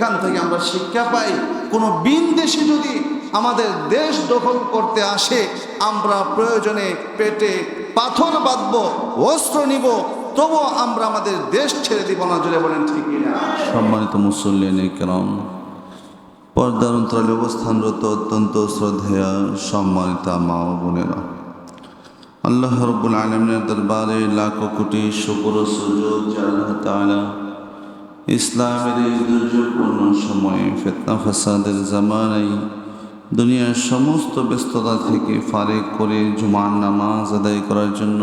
এখান থেকে আমরা শিক্ষা পাই, কোনো বিনদেশি যদি আমাদের দেশ দখল করতে আসে, আমরা প্রয়োজনে পেটে পাথর বাঁধব, অস্ত্র নিব, তবু আমরা আমাদের দেশ ছেড়ে দিব না। জোরে বলেন ঠিক কিনা? সম্মানিত মুসল্লিন কেরাম, পর্দার অন্তরালে অবস্থানরত অত্যন্ত শ্রদ্ধেয়া সম্মানিতা মা ও বোনেরা, আল্লাহ রাব্বুল আলামিনের দরবারে লাখো কোটি শুকর ও সুজুদ যে আল্লাহ তাআলা ইসলামের এই দুর্যোগপূর্ণ সময়ে, ফিতনা ফাসাদের জামানায় দুনিয়ার সমস্ত ব্যস্ততা থেকে ফারেক করে জুমার নামাজ আদায় করার জন্য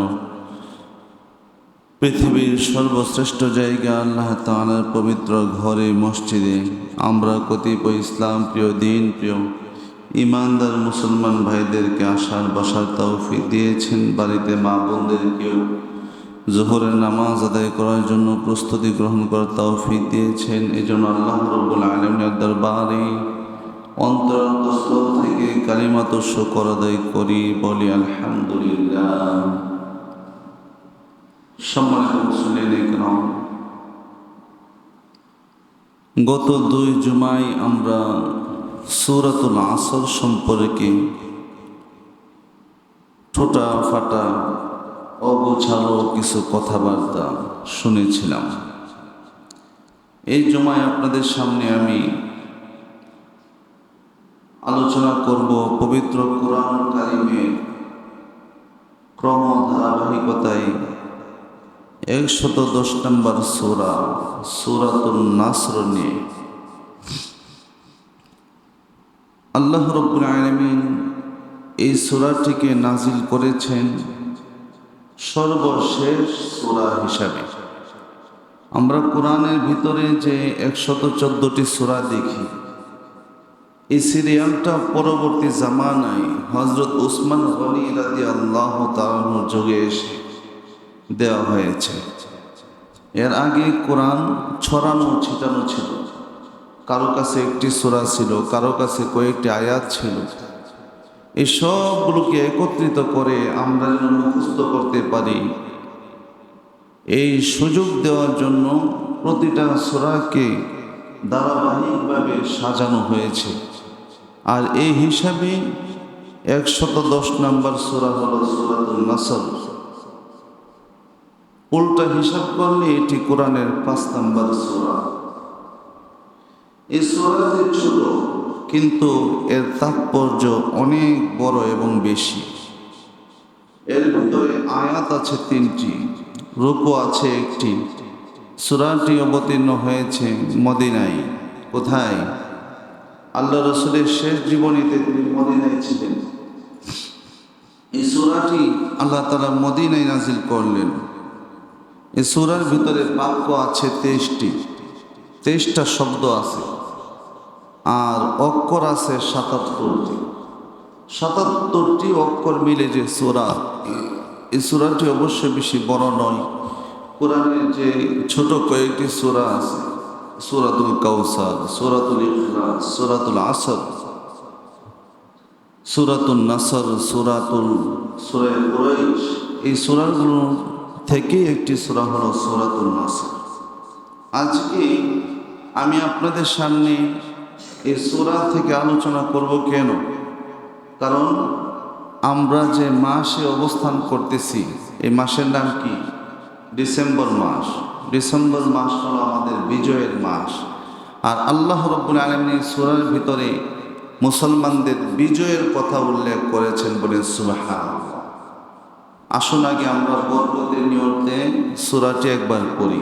পৃথিবীর সর্বশ্রেষ্ঠ জায়গা আল্লাহ তাআলার পবিত্র ঘরে মসজিদে আমরা কতিপয় ইসলাম প্রিয়, দিন প্রিয়, ইমানদার মুসলমান ভাইদেরকে আসার বসার তৌফিক দিয়েছেন। বাড়িতে মা বোনদেরকেও জোহরের নামাজ আদায় করার জন্য প্রস্তুতি গ্রহণ করার তৌফিক দিয়েছেন। এই জন্য আল্লাহ রাব্বুল আলামিনের দরবারে অন্তরস্থল থেকে কালিমাত শুকর আদায় করি, বলি আলহামদুলিল্লাহ। সম্মানিত মুসলিম কেরাম, গত 2 জুমায় আমরা সূরাতুল আসর সম্পর্কে ছোটা ফাটা অগোছালো কিছু কথাবার্তা শুনেছিলাম। এই জুমায় আপনাদের সামনে আমি আলোচনা করব পবিত্র কোরআন কারিমের ক্রম ধারাবাহিকতায় 110 নম্বর সূরা, সূরাতুন নাসর নিয়ে। আল্লাহ রাব্বুল আলামিন এই সূরাটিকে নাজিল করেছেন সর্বশেষ সূরা হিসাবে। আমরা কোরআনের ভিতরে যে 114টি সূরা দেখি, এই সিরিয়ালটা পরবর্তী জামানায় হযরত উসমান গনি রাদিয়াল্লাহু তাআলার যুগে এসে দেওয়া হয়েছে। এর আগে কোরআন ছড়ানো ছিটানো ছিল, কারো কাছে একটি সূরা ছিল, কারো কাছে কয়েকটি আয়াত ছিল। এই সবগুলোকে একত্রিত করে আমরা যেন মুখস্থ করতে পারি, এই সুযোগ দেওয়ার জন্য প্রতিটা সূরাকে ধারাবাহিকভাবে সাজানো হয়েছে। আর এই হিসাবে 110 নম্বর সূরা হলো সূরাতুন নাসর। উল্টা হিসাব করলে এটি কোরআনের 5 নম্বর সূরা। এই সূরাটি ছোট, কিন্তু এর তাৎপর্য অনেক বড় এবং বেশি। এর ভিতরে আয়াত আছে 3টি, রুকু আছে 1টি। সূরাটি অবতীর্ণ হয়েছে মদিনায়। কোথায়? আল্লাহ রাসূলের শেষ জীবনীতে তিনি মদিনায় ছিলেন। এই সূরাটি আল্লাহ তাআলা মদিনায় নাজিল করলেন। এই সূরার ভিতরে বাক্য আছে 23টি, 23টা শব্দ আছে, আর অক্ষর আছে 77টি। 77টি অক্ষর মিলে যে সূরা, এই সূরাটি অবশ্যই বেশি বড় নয়। কোরআনের যে ছোট কয়েকটি সূরা আছে, সূরাতুল কাউসার, সূরাতুল ইখলাস, সূরাতুল আসর, সূরাতুন নাসর, সূরা কুরাইশ, এই সূরাগুলো থেকে একটি সূরা হলো সূরাতুন নাসর। আজকে আমি আপনাদের সামনে এই সূরা থেকে আলোচনা করব। কেন? কারণ আমরা যে মাসে অবস্থান করতেছি, এই মাসের নাম কি? ডিসেম্বর মাস। ডিসেম্বর মাস হলো আমাদের বিজয়ের মাস। আর আল্লাহ রাব্বুল আলামিন সূরার ভিতরে মুসলমানদের বিজয়ের কথা উল্লেখ করেছেন, বলেন সুবহানাল্লাহ। আসুন আগে আমরা বরকতের নিয়তে সূরাটি একবার পড়ি।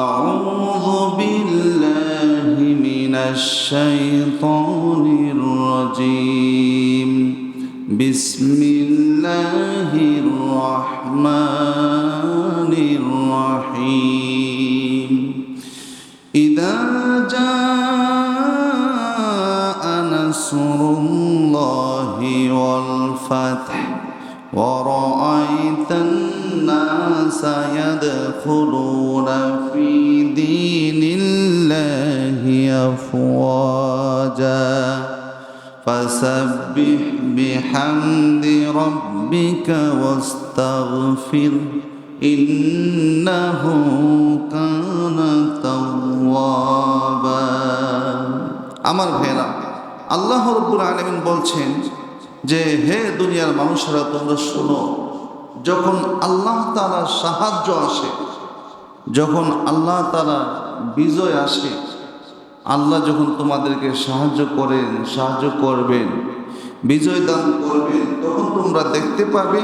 আউযু বিল্লাহি মিনাশ শাইতানির রাজীম। বিসমিল্লাহির রাহমানির রাহিম। ইযা জাআ নাসরুল্লাহি ওয়াল ফাথ ورأيت الناس يدخلون في دين الله أفواجا فسبح بحمد ربك واستغفر إنه كان توابا আমার ভাইয়েরা, আল্লাহ রাব্বুল আলামিন বলছেন যে হে দুনিয়ার মানুষেরা তোমরা শোনো, যখন আল্লাহ তাআলার সাহায্য আসে, যখন আল্লাহ তাআলা বিজয় আসে, আল্লাহ যখন তোমাদেরকে সাহায্য করবেন, বিজয় দান করবেন, তখন তোমরা দেখতে পাবে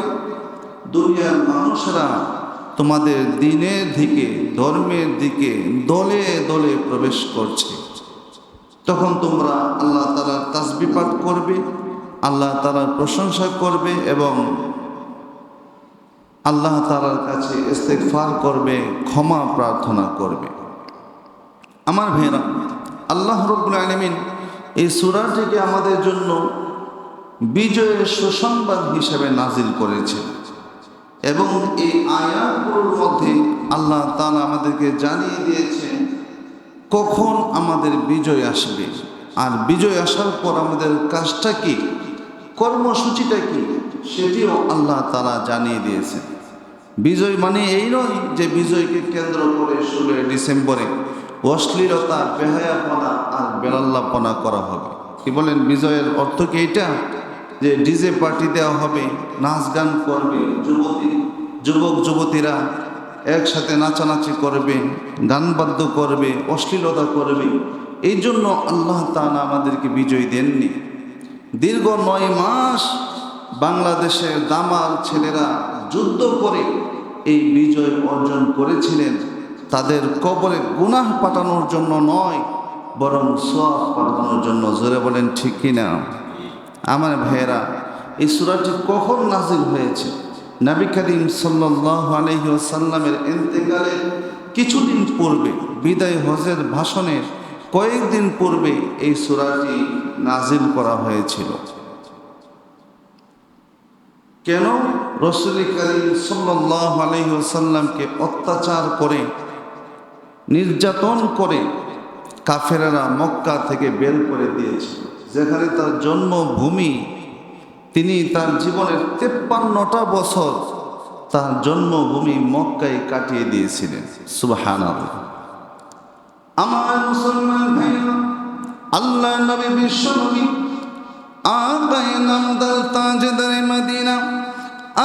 দুনিয়ার মানুষেরা তোমাদের দিনের দিকে, ধর্মের দিকে দলে দলে প্রবেশ করছে। তখন তোমরা আল্লাহ তাআলার তাসবিহ পাঠ করবে, আল্লাহ তাআলার প্রশংসা করবে এবং আল্লাহ তাআলার কাছে ইস্তেগফার করবে, ক্ষমা প্রার্থনা করবে। আমার ভাইরা, আল্লাহ রাব্বুল আলামিন এই সূরাটিকে আমাদের জন্য বিজয়ের সুসংবাদ হিসেবে নাজিল করেছেন এবং এই আয়াতগুলোর মধ্যে আল্লাহ তাআলা আমাদেরকে জানিয়ে দিয়েছেন কখন আমাদের বিজয় আসবে, আর বিজয় আসার পর আমাদের কাজটা কি, কর্মসূচিটা কি, সেটিও আল্লাহ তাআলা জানিয়ে দিয়েছেন। বিজয় মানে এই নয় যে বিজয়কে কেন্দ্র করে 16 ডিসেম্বরে অশ্লীলতা, বেহায়াপনা আর বেলাল্লাপনা করা হবে। কি বলেন, বিজয়ের অর্থ কি এইটা যে ডিজে পার্টি দেওয়া হবে, নাচ গান করবে, যুবক যুবতীরা একসাথে নাচানাচি করবে, গান বাদ্য করবে, অশ্লীলতা করবে? এই জন্য আল্লাহ তাআলা আমাদেরকে বিজয় দেননি। দীর্ঘ 9 মাস বাংলাদেশের দামাল ছেলেরা যুদ্ধ করে এই বিজয় অর্জন করেছিলেন, তাদের কবরে গুনাহ পাঠানোর জন্য নয়, বরং সওয়াব পাঠানোর জন্য। জোরে বলেন ঠিক কিনা? আমার ভাইয়েরা, এই সূরাটি কখন নাজিল হয়েছে? নবী করিম সাল্লাল্লাহু আলাইহি ওয়াসাল্লামের ইন্তেকালের কিছুদিন পূর্বে, বিদায় হজের ভাষণের কয়েকদিন পূর্বে এই সূরাটি নাজিল করা হয়েছিল। কেন? রাসূল করিম সাল্লাল্লাহু আলাইহি ওয়াসাল্লামকে অত্যাচার করে, নির্যাতন করে কাফেররা মক্কা থেকে বের করে দিয়েছিল, যেখানে তার জন্মভূমি। তিনি তার জীবনের 53টা বছর তার জন্মভূমি মক্কায় কাটিয়ে দিয়েছিলেন। সুবহানাল্লাহ। আমার মুসলমান ভাইরা, আল্লাহ নবী বিশ্বনবী আকায়ে নামদার তাজদারে মদিনা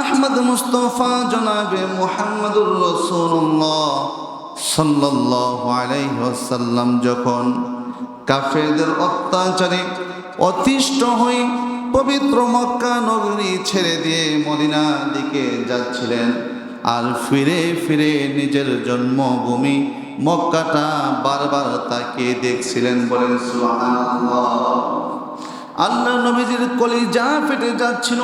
আহমদ মুস্তফা জনাবে মুহাম্মদুর রাসূলুল্লাহ সাল্লাল্লাহু আলাইহি ওয়াসাল্লাম যখন কাফেরদের অত্যাচারে অতিষ্ঠ হয়ে পবিত্র মক্কা নগরী ছেড়ে দিয়ে মদিনার দিকে যাচ্ছিলেন, আর ফিরে ফিরে নিজের জন্মভূমি মক্কাটা বারবার তাকিয়ে দেখছিলেন। বলেন সুবহানাল্লাহ। আল্লাহ নবীজির কলিজা ফেটে যাচ্ছিল,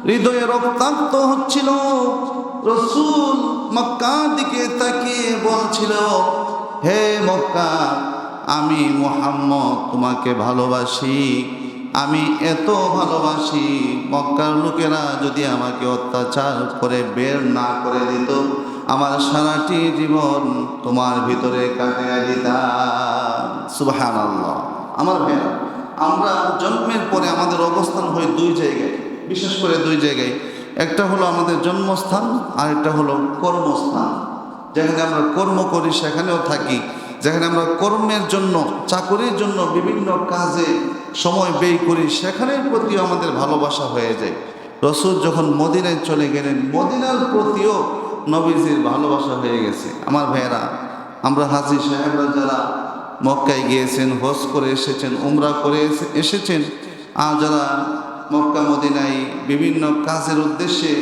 হৃদয়ে রক্তাক্ত হচ্ছিল। রাসূল মক্কার দিকে তাকিয়ে বলছিল, হে মক্কা, আমি মুহাম্মদ তোমাকে ভালোবাসি, আমি এত ভালোবাসি, মক্কার লোকেরা যদি আমাকে অত্যাচার করে বের না করে দিত, আমার সারাটি জীবন তোমার ভিতরে কাটিয়ে দিতাম। সুবহানাল্লাহ। আমার ভাইরা, আমরা জন্মের পরে আমাদের অবস্থান হয় 2 জায়গায়, বিশেষ করে 2 জায়গায়। একটা হলো আমাদের জন্মস্থান, আর একটা হলো কর্মস্থান। যেখানে আমরা কর্ম করি সেখানেও থাকি, যেখানে আমরা কর্মের জন্য, চাকরির জন্য বিভিন্ন কাজে সময় ব্যয় করি, সেখানের প্রতিও আমাদের ভালোবাসা হয়ে যায়। রাসূল যখন মদিনায় চলে গেলেন, মদিনার প্রতিও নবীজির ভালোবাসা হয়ে গেছে। আমার ভাইয়েরা, আমরা হাজী সাহেবরা যারা মক্কায় গিয়েছেন, হজ করে এসেছেন, উমরা করে এসেছেন, আর যারা মক্কা মদিনায় বিভিন্ন কাজের উদ্দেশ্যে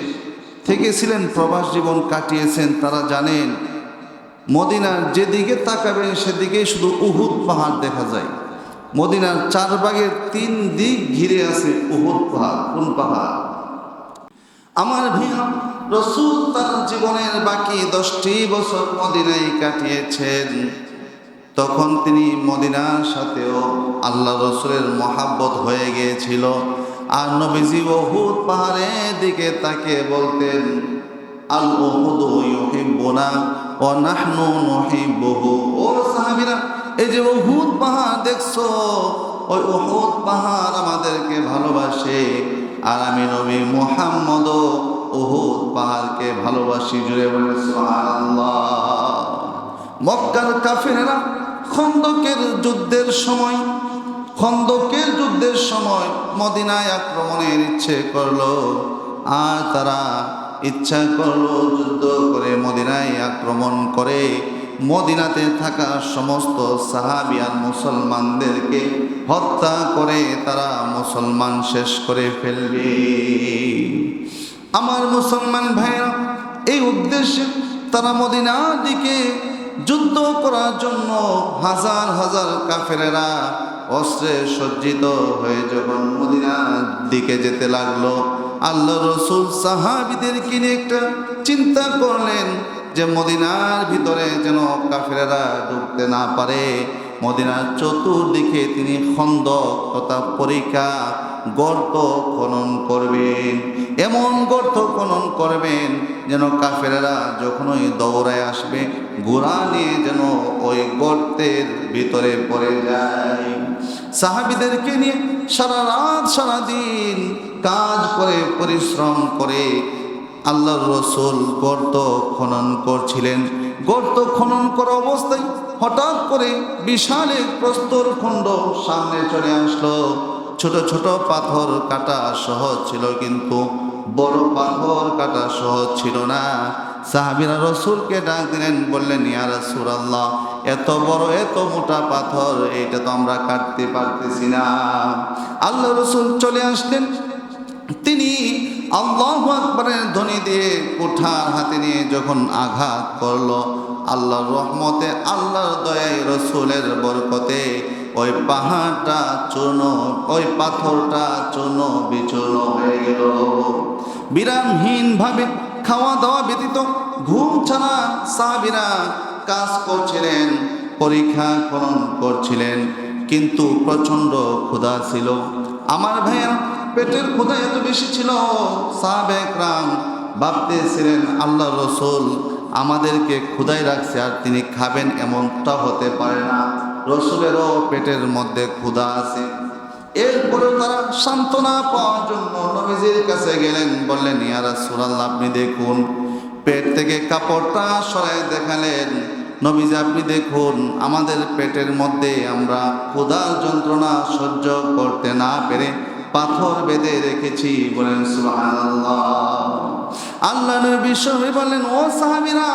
থেকেছিলেন, প্রবাস জীবন কাটিয়েছেন, তারা জানেন মদিনার যেদিকে তাকাবেন সেদিকেই শুধু উহুদ পাহাড় দেখা যায়। মদিনার 4 ভাগের 3 দিক ঘিরে আছে উহুদ পাহাড়। কোন পাহাড়? আমার ভাইয়া, রাসূল তার জীবনের বাকি 10টি বছর মদিনায় কাটিয়েছেন। তখন তিনি মদিনার সাথেও আল্লাহ রাসূলের মহাব্বত হয়ে গিয়েছিল। আর নবীজি উহুদ পাহাড়ের দিকে তাকিয়ে বলতেন, আল উহুদু ইউহিব্বুনা ওয়া নাহনু নুহিব্বুহু। ও সাহাবীরা, এই যে উহুদ পাহাড় দেখছো, ওই উহুদ পাহাড় আমাদেরকে ভালোবাসে, আর আমি নবী মুহাম্মদও উহুদ পাহাড়কে ভালোবাসি। জুড়ে বলে সুবহানাল্লাহ। মক্কার কাফেররা খন্দকের যুদ্ধের সময় মদিনায় আক্রমণের ইচ্ছে করলো, আর তারা ইচ্ছা করলো যুদ্ধ করে মদিনায় আক্রমণ করে মদিনাতে থাকা সমস্ত সাহাবিয়ান মুসলমানদেরকে হত্যা করে তারা মুসলমান শেষ করে ফেলবে। আমার মুসলমান ভাইরা, এই উদ্দেশ্যে তারা মদিনার দিকে যুদ্ধ করার জন্য হাজার হাজার কাফেরেরা অস্ত্রে সজ্জিত হয়ে যখন মদিনার দিকে যেতে লাগলো, আল্লাহ রসুল সাহাবীদেরকে নিয়ে একটা চিন্তা করলেন যে মদিনার ভিতরে যেন কাফেরেরা ঢুকতে না পারে। মদিনার চতুর্দিকে তিনি খন্দক তথা পরিখা গর্ত খনন করবেন, এমন গর্ত খনন করবেন যেন কাফেরেরা যখন ওই দৌড়ায় আসবে ঘোড়া নিয়ে যেন ওই গর্তের ভিতরে পড়ে যায়। সাহাবীদেরকে নিয়ে সারা রাত সারা দিন কাজ করে পরিশ্রম করে আল্লাহর রসুল গর্ত খনন করছিলেন। গর্ত খনন করা অবস্থায় হঠাৎ করে বিশাল এক প্রস্তর খণ্ড সামনে চলে আসলো। ছোট ছোট পাথর কাটা সহজ ছিল, কিন্তু বড় পাথর কাটা সহজ ছিল না। সাহাবীরা রসুলকে ডাক দিলেন, বললেন, ইয়া রাসূলুল্লাহ, এত বড় এত মোটা পাথর এইটা তো আমরা কাটতে পারতেছি না। আল্লাহ রসুল চলে আসলেন। তিনি আল্লাহু আকবারের ধ্বনি দিয়ে কুঠার হাতে নিয়ে যখন আঘাত করলো, আল্লাহর রহমতে আল্লাহর দয়ায় রসুলের বরকতে ওই পাহাড়টা চূর্ণ, ওই পাথরটা চূর্ণ বিচূর্ণ হয়ে গেল। বিরামহীনভাবে খাওয়া দাওয়া ব্যতীত ঘুম ছাড়া সাহাবীরা কাজ করছিলেন, পরীক্ষা খনন করছিলেন, কিন্তু প্রচণ্ড ক্ষুধা ছিল। আমার ভাইয়া, পেটের ক্ষুধা এত বেশি ছিল, সাহাবে একরাম ভাবতেছিলেন আল্লাহ রসুল আমাদেরকে ক্ষুধায় রাখছে আর তিনি খাবেন এমনটা হতে পারে না, রসুলেরও পেটের মধ্যে ক্ষুধা আছে। এরপরে তারা সান্ত্বনা পাওয়ার জন্য নবীজির কাছে গেলেন, বললেন, ইয়া রাসূলুল্লাহ, আপনি দেখুন। পেট থেকে কাপড়টা সরাই দেখালেন, নবীজি আপনি দেখুন আমাদের পেটের মধ্যে আমরা ক্ষুধার যন্ত্রণা সহ্য করতে না পেরে পাথর বেঁধে রেখেছি। বলেন সুবহানাল্লাহ। আল্লাহ নবী বিশ্বনবী বললেন, ও সাহাবীরা,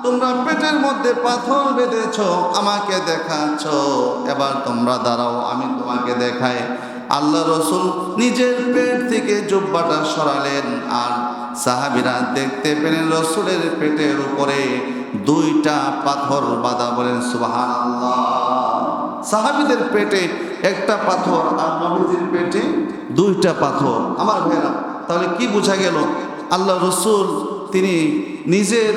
তোমরা পেটের মধ্যে পাথর বেঁধেছ, আমাকে দেখাচ্ছ, এবার তোমরা দাঁড়াও, আমি তোমাকে দেখাই। আল্লাহ রসুল নিজের পেট থেকে জুব্বাটা সরালেন, আর সাহাবীরা দেখতে পেলেন রসুলের পেটের উপরে দুইটা পাথর বাঁধা। বলেন সুবহানাল্লাহ। সাহাবীদের পেটে একটা পাথর আর নবীজির পেটে দুইটা পাথর। আমার ভাইরা, তাহলে কি বোঝা গেল? আল্লাহ রসুল তিনি নিজের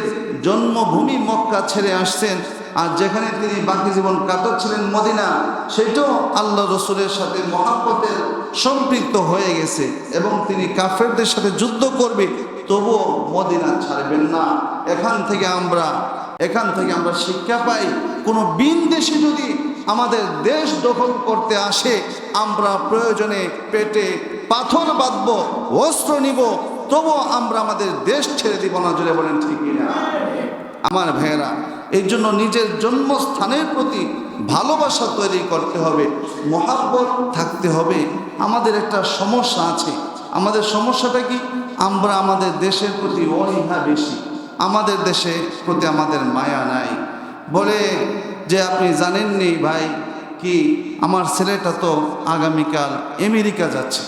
জন্মভূমি মক্কা ছেড়ে আসছেন, আর যেখানে তিনি বাকি জীবন কাটাচ্ছিলেন মদিনা, সেটাও আল্লাহ রসুলের সাথে মহাব্বতের সম্পৃক্ত হয়ে গেছে, এবং তিনি কাফেরদের সাথে যুদ্ধ করবে, তবুও মদিনা ছাড়বেন না। এখান থেকে আমরা শিক্ষা পাই, কোনো বিনদেশী যদি আমাদের দেশ দখল করতে আসে, আমরা প্রয়োজনে পেটে পাথর বাঁধব, অস্ত্র নিব, তবুও আমরা আমাদের দেশ ছেড়ে দিব না। জোরে বলেন ঠিক কিনা? আমার ভাইয়েরা, এই জন্য নিজের জন্মস্থানের প্রতি ভালোবাসা তৈরি করতে হবে, মহাব্বত থাকতে হবে। আমাদের একটা সমস্যা আছে। আমাদের সমস্যাটা কি? আমরা আমাদের দেশের প্রতি অনীহা বেশি, আমাদের দেশের প্রতি আমাদের মায়া নাই। বলে যে আপনি জানেননি ভাই, কি আমার ছেলেটা তো আগামীকাল আমেরিকা যাচ্ছে।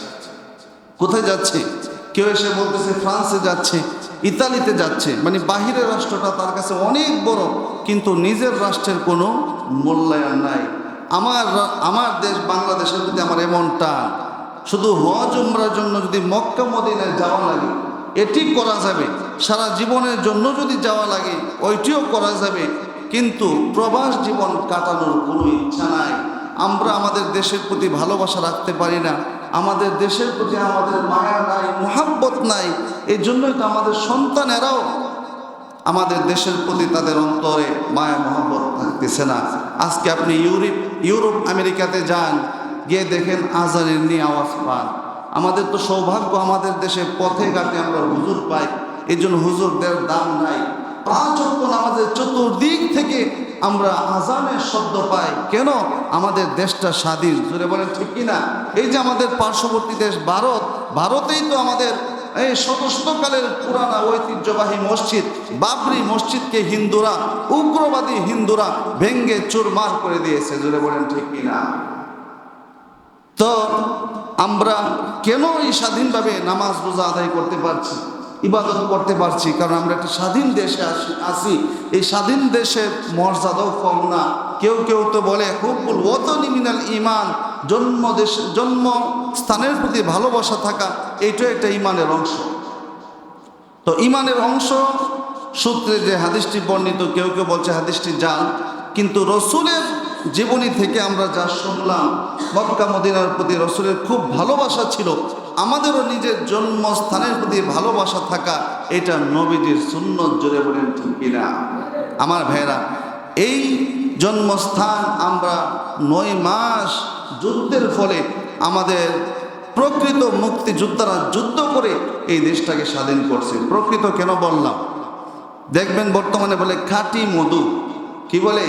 কোথায় যাচ্ছে? কেউ এসে বলতেছে ফ্রান্সে যাচ্ছে, ইতালিতে যাচ্ছে, মানে বাহিরের রাষ্ট্রটা তার কাছে অনেক বড়, কিন্তু নিজের রাষ্ট্রের কোনো মূল্যায়ন নাই। আমার দেশ বাংলাদেশের প্রতি আমার এমন টান, শুধু হজ উমরার জন্য যদি মক্কা মদিনায় যাওয়া লাগে এটি করা যাবে, সারা জীবনের জন্য যদি যাওয়া লাগে ওইটিও করা যাবে, কিন্তু প্রবাস জীবন কাটানোর কোনো ইচ্ছা নাই। আমরা আমাদের দেশের প্রতি ভালোবাসা রাখতে পারি না, আমাদের দেশের প্রতি আমাদের মায়া নাই, মোহাব্বত নাই। এই জন্যই তো আমাদের সন্তানেরাও আমাদের দেশের প্রতি তাদের অন্তরে মায়া মোহাব্বত থাকতেছে না। আজকে আপনি ইউরোপ আমেরিকাতে যান, গিয়ে দেখেন আজানের নিয়ে আওয়াজ পান। আমাদের তো সৌভাগ্য, আমাদের দেশে পথে ঘাটে আমরা হুজুর পাই, এই জন্য হুজুরদের দাম নাই। 5 ওয়াক্ত নামাজের চতুর্দিক থেকে আমরা আজানের শব্দ পাই। কেন? আমাদের দেশটা স্বাধীন। জোরে বলেন ঠিক কিনা? এই যে আমাদের পার্শ্ববর্তী দেশ ভারতেই তো আমাদের এই শতকালের পুরানা ঐতিহ্যবাহী মসজিদ বাবরি মসজিদকে হিন্দুরা, উগ্রবাদী হিন্দুরা ভেঙ্গে চুরমার করে দিয়েছে। জোরে বলেন ঠিক কিনা? তো আমরা কেন এই স্বাধীনভাবে নামাজ রোজা আদায় করতে পারছি, ইবাদত করতে পারছি? কারণ আমরা একটা স্বাধীন দেশে আছি। এই স্বাধীন দেশের মর্যাদাও কম না। কেউ কেউ তো বলে হুব্বুল ওয়াতানি মিনাল ঈমান, জন্মস্থানের প্রতি ভালোবাসা থাকা এইটাও একটা ঈমানের অংশ। তো ঈমানের অংশ সূত্রে যে হাদিসটি বর্ণিত, কেউ কেউ বলছে হাদিসটি জাল, কিন্তু রসুলের জীবনী থেকে আমরা যা শুনলাম, মক্কা মদিনার প্রতি রসুলের খুব ভালোবাসা ছিল। আমাদেরও নিজের জন্মস্থানের প্রতি ভালোবাসা থাকা, এটা নবীজির সুন্নত। জোরে বলেন ঠিক কিনা? আমার ভাইরা, এই জন্মস্থান আমরা 9 মাস যুদ্ধের ফলে আমাদের প্রকৃত মুক্তিযোদ্ধারা যুদ্ধ করে এই দেশটাকে স্বাধীন করছে। প্রকৃত কেন বললাম? দেখবেন বর্তমানে বলে খাঁটি মধু। কি বলে?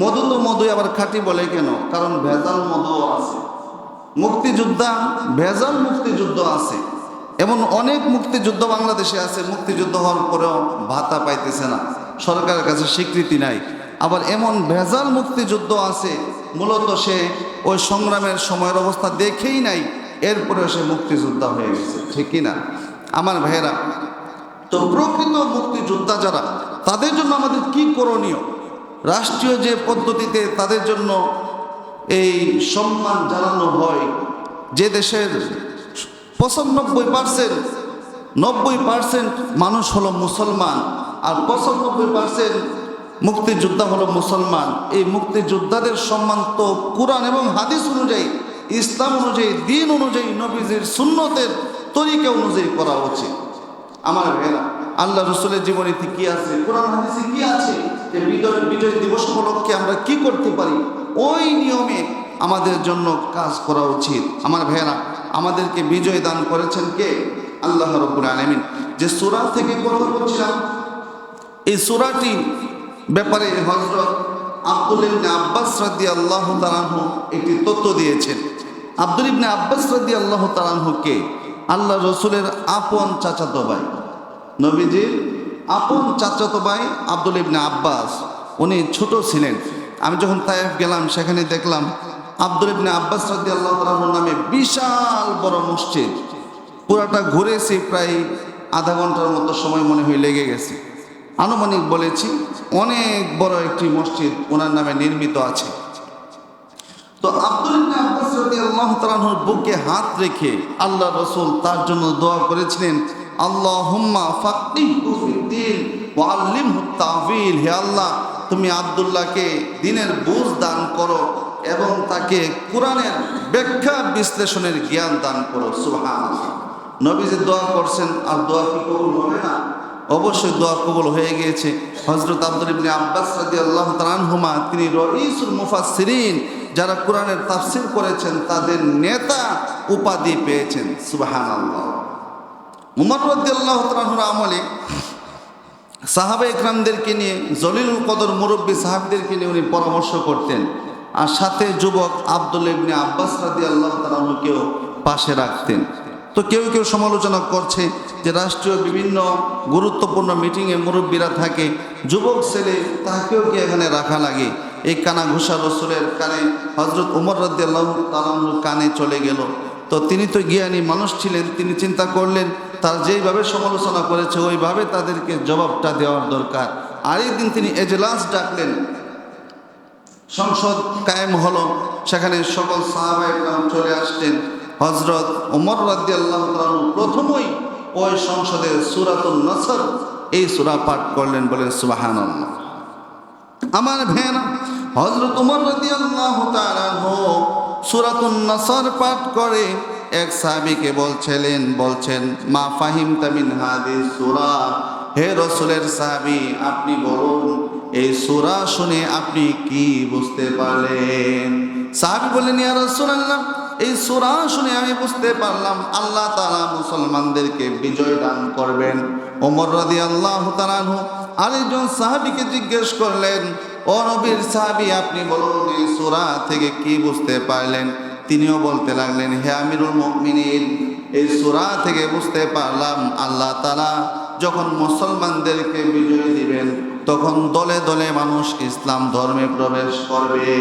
মধু তো মধু, আবার খাঁটি বলে কেন? কারণ ভেজাল মধুও আছে। মুক্তিযোদ্ধা, ভেজাল মুক্তিযুদ্ধ আছে। এমন অনেক মুক্তিযুদ্ধ বাংলাদেশে আছে, মুক্তিযুদ্ধ হওয়ার পরেও ভাতা পাইতেছে না, সরকারের কাছে স্বীকৃতি নাই। আবার এমন ভেজাল মুক্তিযুদ্ধ আছে, মূলত সে ওই সংগ্রামের সময়ের অবস্থা দেখেই নাই, এরপরেও সে মুক্তিযোদ্ধা হয়ে গেছে। ঠিক কিনা আমার ভাইয়েরা? তো প্রকৃত মুক্তিযোদ্ধা যারা, তাদের জন্য আমাদের কি করণীয়? রাষ্ট্রীয় যে পদ্ধতিতে তাদের জন্য এই সম্মান জানানো হয়, যে দেশের 90% মানুষ হলো মুসলমান আর 95% মুক্তিযোদ্ধা হলো মুসলমান, এই মুক্তিযোদ্ধাদের সম্মান তো কুরআন এবং হাদিস অনুযায়ী, ইসলাম অনুযায়ী, দিন অনুযায়ী, নবীজির সুন্নতের তরিকা অনুযায়ী করা উচিত। আমার ভাইয়েরা, আল্লাহ রসুলের জীবনীতে কি আছে, কোরআন হাদিসে কি আছে, যে বিজয় দিবস উপলক্ষে আমরা কি করতে পারি, ওই নিয়মে আমাদের জন্য কাজ করা উচিত। আমার ভাইয়েরা, আমাদেরকে বিজয় দান করেছেন কে? আল্লাহ রাব্বুল আলামিন। যে সূরা থেকে কথা বলছিলাম, এই সূরাটি ব্যাপারে হযরত আব্দুল্লাহ ইবনে আব্বাস রাদিয়াল্লাহু তাআলা আনহু একটি তথ্য দিয়েছেন। আব্দুল্লাহ ইবনে আব্বাস রাদিয়াল্লাহু তাআলা আনহু কে? আল্লাহ রসুলের আপন চাচাতো ভাই, নবীজির আপন চাচাতো ভাই আব্দুল্লাহ ইবনে আব্বাস। উনি ছোট ছিলেন। আমি যখন তায়েফ গেলাম, সেখানে দেখলাম আব্দুল্লাহ ইবনে আব্বাস রাদিয়াল্লাহু তাআলা আনহু নামে বিশাল বড় মসজিদ। পুরাটা ঘুরেছি, প্রায় আধা ঘন্টার মতো সময় মনে হয় লেগে গেছে। আনুমানিক বলেছি, অনেক বড় একটি মসজিদ ওনার নামে নির্মিত আছে। তো আব্দুল্লাহ ইবনে আব্বাস রাদিয়াল্লাহু তাআলা আনহুর বুকে হাত রেখে আল্লাহ রাসূল তার জন্য দোয়া করেছিলেন, আল্লাহুম্মা ফাক্কিহু ফিদ্দীন ওয়া আল্লিমহু তা'ওয়িল। হে আল্লাহ, তুমি আব্দুল্লাহকে দ্বীনের বুঝ দান করো এবং তাকে কোরআনের ব্যাখ্যা বিশ্লেষণের জ্ঞান দান করো। সুবহানাল্লাহ। নবীজি দোয়া করছেন, আর দোয়া কি কবুল হবে না? অবশ্যই দোয়া কবুল হয়ে গিয়েছে। হযরত আব্দুল্লাহ ইবনে আব্বাস রাদিয়াল্লাহু তাআলা আনহুমা, তিনি রাইসুল মুফাসসিরিন, যারা কোরআনের তাফসীর করেছেন তাদের নেতা উপাধি পেয়েছেন। সুবহানাল্লাহ। উমর রাদিয়াল্লাহু তাআলা আনহুর আমলে সাহাবা ইকরামদেরকে নিয়ে, জলিলুল কদর মুরব্বী সাহাবীদেরকে নিয়ে উনি পরামর্শ করতেন, আর সাথে যুবক আব্দুল্লাহ ইবনে আব্বাস রাদিয়াল্লাহু তাআলা আনহুকেও পাশে রাখতেন। তো কেউ কেউ সমালোচনা করছে যে রাষ্ট্রীয় বিভিন্ন গুরুত্বপূর্ণ মিটিংয়ে মুরব্বীরা থাকে, যুবক ছেলে তাকেও কি এখানে রাখা লাগে? এই কানা ঘুষা রসুলের কানে হযরত উমর রাদিয়াল্লাহু তাআলা আনহুর কানে চলে গেল। তো তিনি তো জ্ঞানী মানুষ ছিলেন, তিনি চিন্তা করলেন তার যেইভাবে সমালোচনা করেছে ওইভাবে তাদেরকে জবাবটা দেওয়ার দরকার। আর একদিন তিনি এজলাস ডাকলেন, সংসদ কায়েম হলো, সেখানে সকল সাহাবায়ে কেরাম চলে আসলেন। হযরত ওমর রাদিয়াল্লাহু তাআলা প্রথমেই ওই সংসদে সূরাতুন নসর, এই সূরা পাঠ করলেন, বলেন সুবহানাল্লাহ। আমার ভাইরা, হযরত ওমর রাদিয়াল্লাহু তাআলা সূরাতুন নসর পাঠ করে এক সাহাবীকে বলছেন মা ফাহিমতা মিন হাদিস সূরা, হে রাসূলের সাহাবী, আপনি বলুন এই সূরা শুনে আপনি কি বুঝতে পারলেন? সাহাবী বললেন, ইয়া রাসূলুল্লাহ, এই সূরা শুনে আমি বুঝতে পারলাম আল্লাহ তাআলা মুসলমানদেরকে বিজয় দান করবেন। ওমর রাদিয়াল্লাহু তাআলা আনহু আরেকজন সাহাবীকে জিজ্ঞেস করলেন, ও নবীর সাহাবী, আপনি বলুন এই সূরা থেকে কি বুঝতে পারলেন? তিনিও বলতে লাগলেন, হে আমিরুল মুমিনিন, এই সূরা থেকে বুঝতে পারলাম আল্লাহ তাআলা যখন মুসলমানদেরকে বিজয় দিবেন তখন দলে দলে মানুষ ইসলাম ধর্মে প্রবেশ করবে।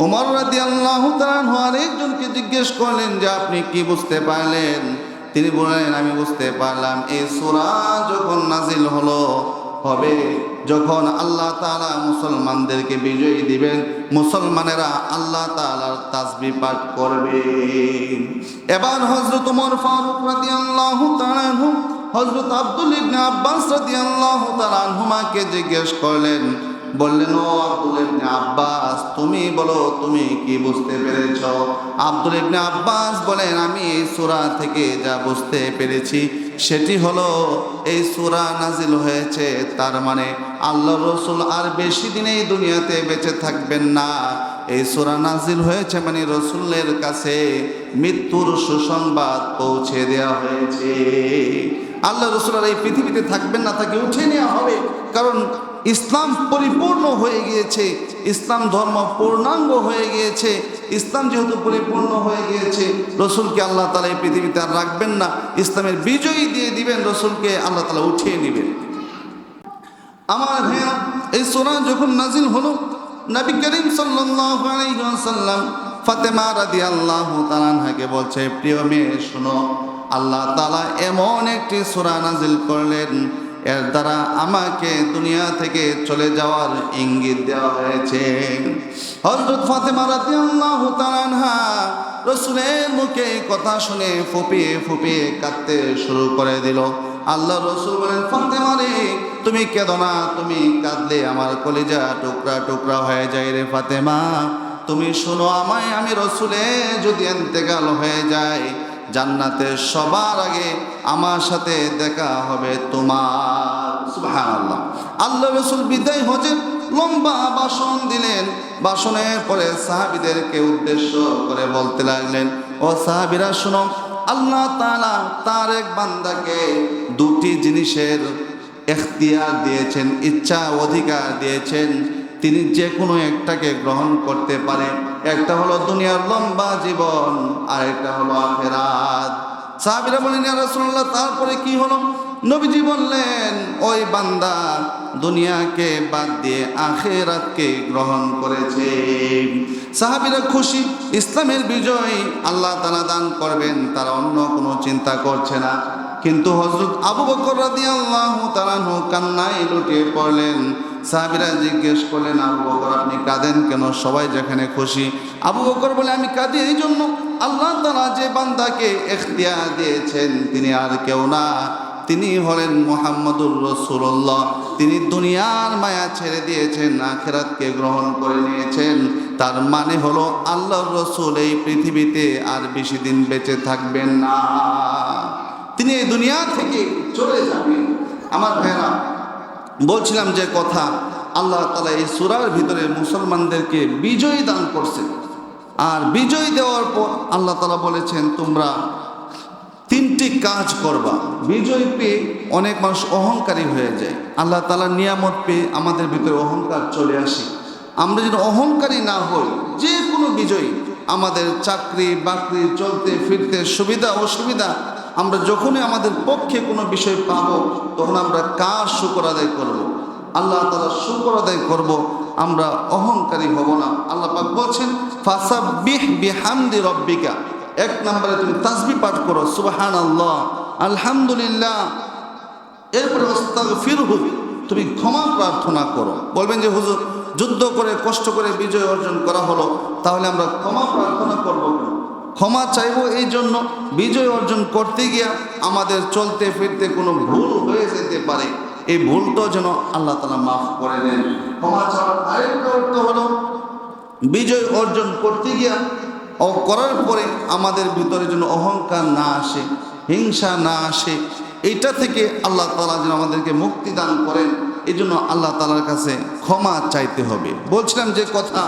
ওমর রাদিয়াল্লাহু তাআলা আনহু আরেকজনকে জিজ্ঞেস করলেন যে আপনি কি বুঝতে পারলেন? তিনি বললেন, আমি বুঝতে পারলাম এই সূরা যখন নাজিল হবে যখন আল্লাহ তাআলা মুসলমানদেরকে বিজয়ী দিবেন, মুসলমানেরা আল্লাহ তাআলার তাসবিহ পাঠ করবে। এবার হযরত ওমর ফারুক রাদিয়াল্লাহু তাআলা আনহু হযরত আব্দুল ইবনে আব্বাস রাদিয়াল্লাহু তাআলা আনহুমাকে জিজ্ঞেস করলেন, বললেন, ও আব্দুল ইবনে আব্বাস, তুমি বলো তুমি কি বুঝতে পেরেছ? আব্দুল ইবনে আব্বাস বলেন, আমি এই সূরা থেকে যা বুঝতে পেরেছি সেটি হলো এই সূরা নাজিল হয়েছে, তার মানে আল্লাহর রাসূল আর বেশি দিন এই দুনিয়াতে বেঁচে থাকবেন না। এই সূরা নাজিল হয়েছে মানে রাসূলের কাছে মৃত্যুর সুসংবাদ পৌঁছে দেওয়া হয়েছে। আল্লাহ রাসূল আর এই পৃথিবীতে থাকবেন না, তাকে উঠিয়ে নেওয়া হবে, কারণ ইসলাম পরিপূর্ণ হয়ে গিয়েছে, ইসলাম ধর্ম পূর্ণাঙ্গ হয়ে গিয়েছে। ইসলাম যেহেতু পরিপূর্ণ হয়ে গিয়েছে, রসুলকে আল্লাহ তাআলা এই পৃথিবীতে আর রাখবেন না, ইসলামের বিজয়ী দিয়ে দিবেন, রসুলকে আল্লাহ তাআলা উঠিয়ে নেবেন। আমার ভাইয়া, এই সূরা যখন নাজিল হলো, নবী করিম সাল্লাল্লাহু আলাইহি ওয়াসাল্লাম ফাতেমা রাদিয়াল্লাহু তাআলা আনহাকে বলছে, প্রিয় মেয়ে শোনো, আল্লাহ তাআলা এমন একটি সূরা নাজিল করলেন, এর দ্বারা আমাকে দুনিয়া থেকে চলে যাওয়ার ইঙ্গিত দেওয়া হয়েছে। হযরত ফাতেমা রাদিয়াল্লাহু তাআলা আনহা রাসূলের মুখে কথা শুনে ফুপিয়ে ফুপিয়ে কাঁদতে শুরু করে দিল। আল্লাহ রাসূল বলেন, ফাতেমা রে, তুমি কেঁদো না, তুমি কাঁদলে আমার কলিজা টুকরা টুকরা হয়ে যায় রে ফাতেমা। তুমি শোনো আমায়, আমি রাসূলের যদি ইন্তেকাল হয়ে যায়, জান্নাতে সবার আগে আমার সাথে দেখা হবে তোমার। সুবহানাল্লাহ। আল্লাহ রাসূল বিদায় হজের লম্বা ভাষণ দিলেন। ভাষণের পরে সাহাবীদেরকে উদ্দেশ্য করে বলতে লাগলেন, ও সাহাবীরা শুনো, আল্লাহ তাআলা তার এক বান্দাকে দুটি জিনিসের এখতিয়ার দিয়েছেন, ইচ্ছা অধিকার দিয়েছেন, তিনি যে কোনো একটাকে গ্রহণ করতে পারে। একটা হলো দুনিয়ার লম্বা জীবন, আর একটা হলো আখিরাত। সাহাবীরা বলেন, ইয়া রাসূলুল্লাহ, তারপরে কি হলো? নবীজি বললেন, ওই বান্দা দুনিয়াকে বাদ দিয়ে আখিরাতকে গ্রহণ করেছে। সাহাবীরা খুশি, ইসলামের বিজয় আল্লাহ তাআলা দান করবেন, তারা অন্য কোনো চিন্তা করছে না। কিন্তু হযরত আবু বকর রাদিয়াল্লাহু তাআলা আনহু কান্নায় লুটিয়ে পড়লেন। সাহাবীরা জিজ্ঞেস করলেন, আবু বকর, আপনি কাঁদেন কেন? সবাই যেখানে খুশি। আবু বকর বলে, আমি কাঁদি এই জন্য, আল্লাহ তাআলা যে বান্দাকে ইখতিয়ার দিয়েছেন তিনি আর কেউ না, তিনি হলেন মুহাম্মদুর রাসূলুল্লাহ। তিনি দুনিয়ার মায়া ছেড়ে দিয়েছেন, আখিরাতকে গ্রহণ করে নিয়েছেন। তার মানে হলো আল্লাহর রাসূল এই পৃথিবীতে আর বেশি দিন বেঁচে থাকবেন না, তিনি এই দুনিয়া থেকে চলে যাবেন। আমার ভাইরা, বলছিলাম যে কথা, আল্লাহ তাআলা এই সূরার ভিতরে মুসলমানদেরকে বিজয় দান করছেন। আর বিজয় দেওয়ার পর আল্লাহ তাআলা বলেছেন, তোমরা তিনটি কাজ করবা। বিজয় পেয়ে অনেক মানুষ অহংকারী হয়ে যায়। আল্লাহ তাআলার নিয়ামত পেয়ে আমাদের ভিতরে অহংকার চলে আসে। আমরা যেন অহংকারী না হই, যে কোনো বিজয়ী, আমাদের চাকরি বাকরি, চলতে ফিরতে সুবিধা অসুবিধা, আমরা যখনই আমাদের পক্ষে কোনো বিষয় পাবো, তখন আমরা কার শুকর আদায় করব? আল্লাহ তাআলার শুকর আদায় করব, আমরা অহংকারী হব না। আল্লাহ পাক বলছেন, ফাসাব্বিহ বিহামদি রাব্বিকা, এক নম্বরে তুমি তাসবিহ পাঠ করো, সুবহানাল্লাহ, আলহামদুলিল্লাহ। এরপরে আস্তাগফিরহু, তুমি ক্ষমা প্রার্থনা করো। বলবেন যে হুজুর, যুদ্ধ করে কষ্ট করে বিজয় অর্জন করা হলো, তাহলে আমরা ক্ষমা প্রার্থনা করবো কেন? ক্ষমা চাইবো এই জন্য, বিজয় অর্জন করতে গিয়া আমাদের চলতে ফিরতে কোনো ভুল হয়ে যেতে পারে, এই ভুলটাও যেন আল্লাহ তাআলা মাফ করে দেন। ক্ষমা চাওয়ার আরেকটা অর্থ হলো, বিজয় অর্জন করতে গিয়া ও করার পরে আমাদের ভিতরে যেন অহংকার না আসে, হিংসা না আসে, এইটা থেকে আল্লাহ তাআলা যেন আমাদেরকে মুক্তি দান করেন। এই জন্য আল্লাহ তাআলার কাছে ক্ষমা চাইতে হবে। বলছিলাম যে কথা,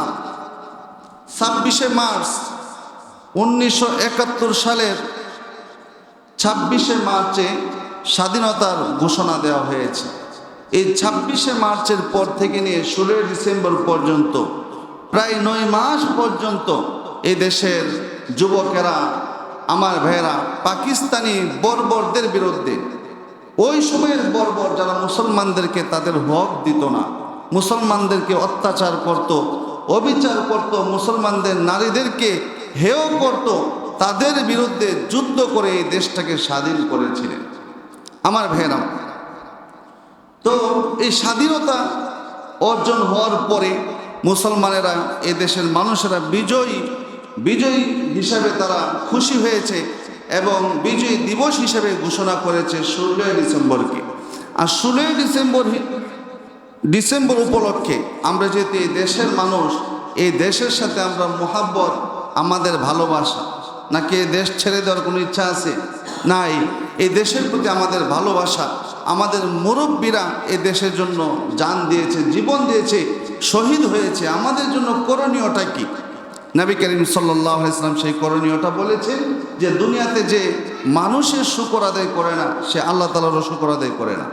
26শে মার্চ 1971 সালের 26শে মার্চে স্বাধীনতার ঘোষণা দেওয়া হয়েছে। এই 26শে মার্চের পর থেকে নিয়ে 16 ডিসেম্বর পর্যন্ত প্রায় 9 মাস পর্যন্ত এই দেশের যুবকেরা, আমার ভাইয়েরা, পাকিস্তানি বর্বরদের বিরুদ্ধে, ওই সময়ের বর্বর যারা মুসলমানদেরকে তাদের হক দিত না, মুসলমানদেরকে অত্যাচার করত, অবিচার করত, মুসলমানদের নারীদেরকে হেয় করত, তাদের বিরুদ্ধে যুদ্ধ করে এই দেশটাকে স্বাধীন করেছিলেন। আমার ভাইয়েরা, তো এই স্বাধীনতা অর্জন হওয়ার পরে মুসলমানেরা, এই দেশের মানুষেরা বিজয়ী হিসাবে তারা খুশি হয়েছে এবং বিজয় দিবস হিসেবে ঘোষণা করেছে 16 ডিসেম্বরকে। আর 16 ডিসেম্বর উপলক্ষে আমরা যেহেতু এই দেশের মানুষ, এই দেশের সাথে আমরা মোহাব্বত, আমাদের ভালোবাসা, নাকি এই দেশ ছেড়ে দেওয়ার কোনো ইচ্ছা আছে? নাই। এই দেশের প্রতি আমাদের ভালোবাসা, আমাদের মুরব্বীরা এই দেশের জন্য জান দিয়েছে, জীবন দিয়েছে, শহীদ হয়েছে। আমাদের জন্য করণীয়টা কি? নবী করিম সাল্লাল্লাহু আলাইহি ওয়াসাল্লাম সেই করণীয়টা বলেছেন যে দুনিয়াতে যে মানুষের শুকর আদায় করে না, সে আল্লাহ তাআলারও শুকর আদায় করে না।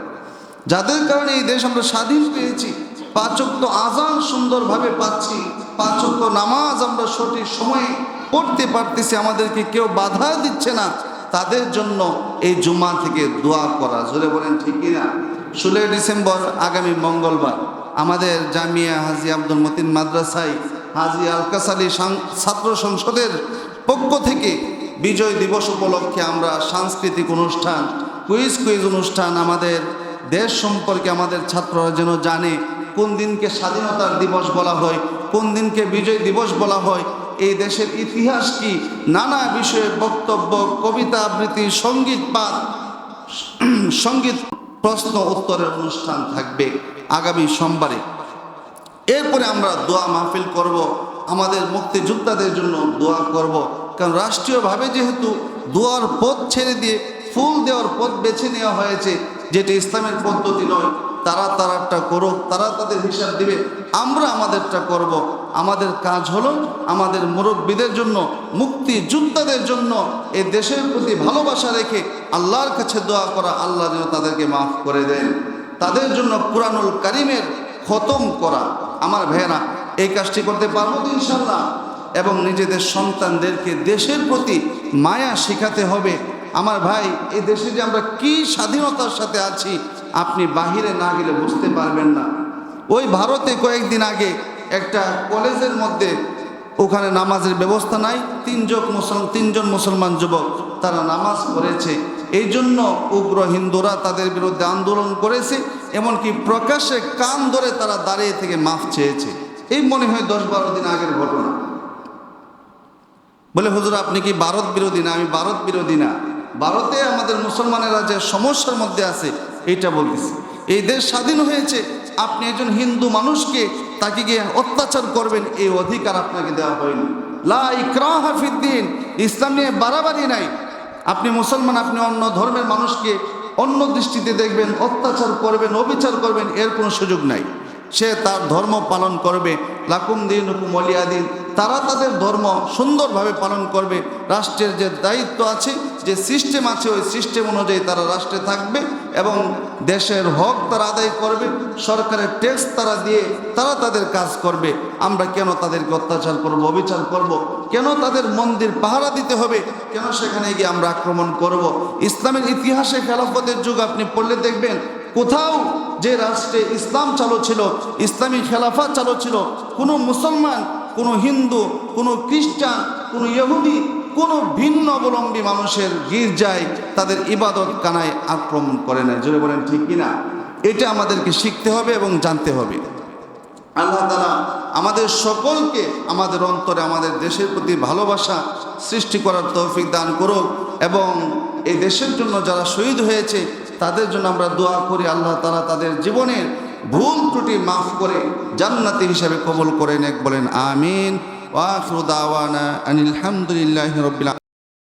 যাদের কারণে এই দেশ আমরা স্বাধীন পেয়েছি, 5 ওয়াক্ত আযান সুন্দরভাবে পাচ্ছি, 5 ওয়াক্ত নামাজ আমরা সঠিক সময়ে পড়তে পারতেছি, আমাদেরকে কেউ বাধা দিচ্ছে না, তাদের জন্য এই জুমা থেকে দোয়া করা। জোরে বলেন ঠিক কিনা? 16 ডিসেম্বর আগামী মঙ্গলবার আমাদের জামিয়া হাজী আব্দুল মতিন মাদ্রাসায় হাজী আলকাস আলী ছাত্র সংসদের পক্ষ থেকে বিজয় দিবস উপলক্ষে আমরা সাংস্কৃতিক অনুষ্ঠান, কুইজ অনুষ্ঠান, আমাদের দেশ সম্পর্কে আমাদের ছাত্ররা যেন জানে কোন দিনকে স্বাধীনতার দিবস বলা হয়, কোন দিনকে বিজয় দিবস বলা হয়, এই দেশের ইতিহাস কি, নানা বিষয়ে বক্তব্য, কবিতা আবৃত্তি, সঙ্গীত প্রশ্ন উত্তরের অনুষ্ঠান থাকবে আগামী সোমবারে। এরপরে আমরা দোয়া মাহফিল করব, আমাদের মুক্তিযোদ্ধাদের জন্য দোয়া করব। কারণ রাষ্ট্রীয়ভাবে যেহেতু দোয়ার পথ ছেড়ে দিয়ে ফুল দেওয়ার পথ বেছে নেওয়া হয়েছে, যেটা ইসলামের পদ্ধতি নয়, তারা তারারটা করুক, তারা তাদের হিসাব দিবে, আমরা আমাদেরটা করব। আমাদের কাজ হলো আমাদের মুরব্বীদের জন্য, মুক্তিযোদ্ধাদের জন্য এই দেশের প্রতি ভালোবাসা রেখে আল্লাহর কাছে দোয়া করা, আল্লাহ যেন তাদেরকে মাফ করে দেন, তাদের জন্য কুরআনুল কারীমের খতম করা। আমার ভাইয়েরা, এই কাজটি করতে পারবো তো ইনশাআল্লাহ। এবং নিজেদের সন্তানদেরকে দেশের প্রতি মায়া শেখাতে হবে। আমার ভাই, এই দেশে যে আমরা কি স্বাধীনতার সাথে আছি, আপনি বাহিরে না গেলে বুঝতে পারবেন না। ওই ভারতে কয়েকদিন আগে একটা কলেজের মধ্যে, ওখানে নামাজের ব্যবস্থা নাই, 3 জন মুসলমান যুবক তারা নামাজ পড়েছে। এই জন্য উগ্র হিন্দুরা তাদের বিরুদ্ধে আন্দোলন করেছে, এমনকি প্রকাশ্যে কান ধরে তারা দাঁড়িয়ে থেকে মাফ চেয়েছে। এই মনে হয় 10-12 দিন আগের ঘটনা। বলে, হুজুর আপনি কি ভারত বিরোধী? না, আমি ভারত বিরোধী না, ভারতে আমাদের মুসলমানেরা যে সমস্যার মধ্যে আছে এইটা বলতেছি। এই দেশ স্বাধীন হয়েছে, আপনি একজন হিন্দু মানুষকে তাকে গিয়ে অত্যাচার করবেন, এই অধিকার আপনাকে দেওয়া হয়নি। লা ইকরাহা ফিদ্দিন, ইসলাম নিয়ে বাড়াবাড়ি নাই। আপনি মুসলমান, আপনি অন্য ধর্মের মানুষকে অন্য দৃষ্টিতে দেখবেন, অত্যাচার করবেন, অবিচার করবেন, এর কোনো সুযোগ নাই। সে তার ধর্ম পালন করবে, লাকুম দীনুকুম ওয়ালিয়া দিন, তারা তাদের ধর্ম সুন্দরভাবে পালন করবে। রাষ্ট্রের যে দায়িত্ব আছে, যে সিস্টেম আছে, ওই সিস্টেম অনুযায়ী তারা রাষ্ট্রে থাকবে এবং দেশের হক তারা আদায় করবে, সরকারের ট্যাক্স তারা দিয়ে তারা তাদের কাজ করবে। আমরা কেন তাদেরকে অত্যাচার করব, অবিচার করব? কেন তাদের মন্দির পাহারা দিতে হবে? কেন সেখানে গিয়ে আমরা আক্রমণ করব? ইসলামের ইতিহাসে খেলাফতের যুগ আপনি পড়লে দেখবেন, কোথাও যে রাষ্ট্রে ইসলাম চালু ছিল, ইসলামী খেলাফত চালু ছিল, কোনো মুসলমান, কোনো হিন্দু, কোনো খ্রিস্টান, কোনো ইহুদি, কোনো ভিন্ন অবলম্বী মানুষের গির্জায় তাদের ইবাদত কানায় আক্রমণ করে না। জোরে বলেন ঠিক কিনা? এটা আমাদেরকে শিখতে হবে এবং জানতে হবে। আল্লাহ তাআলা আমাদের সকলকে আমাদের অন্তরে আমাদের দেশের প্রতি ভালোবাসা সৃষ্টি করার তৌফিক দান করুক এবং এই দেশের জন্য যারা শহীদ হয়েছে তাদের জন্য আমরা দোয়া করি, আল্লাহ তাআলা তাদের জীবনের ভুল ত্রুটি মাফ করে জান্নাতি হিসেবে কবুল করে নেক। বলেন আমিন। ওয়া আখিরু দাওয়ানা আনিল হামদুলিল্লাহি রাব্বিল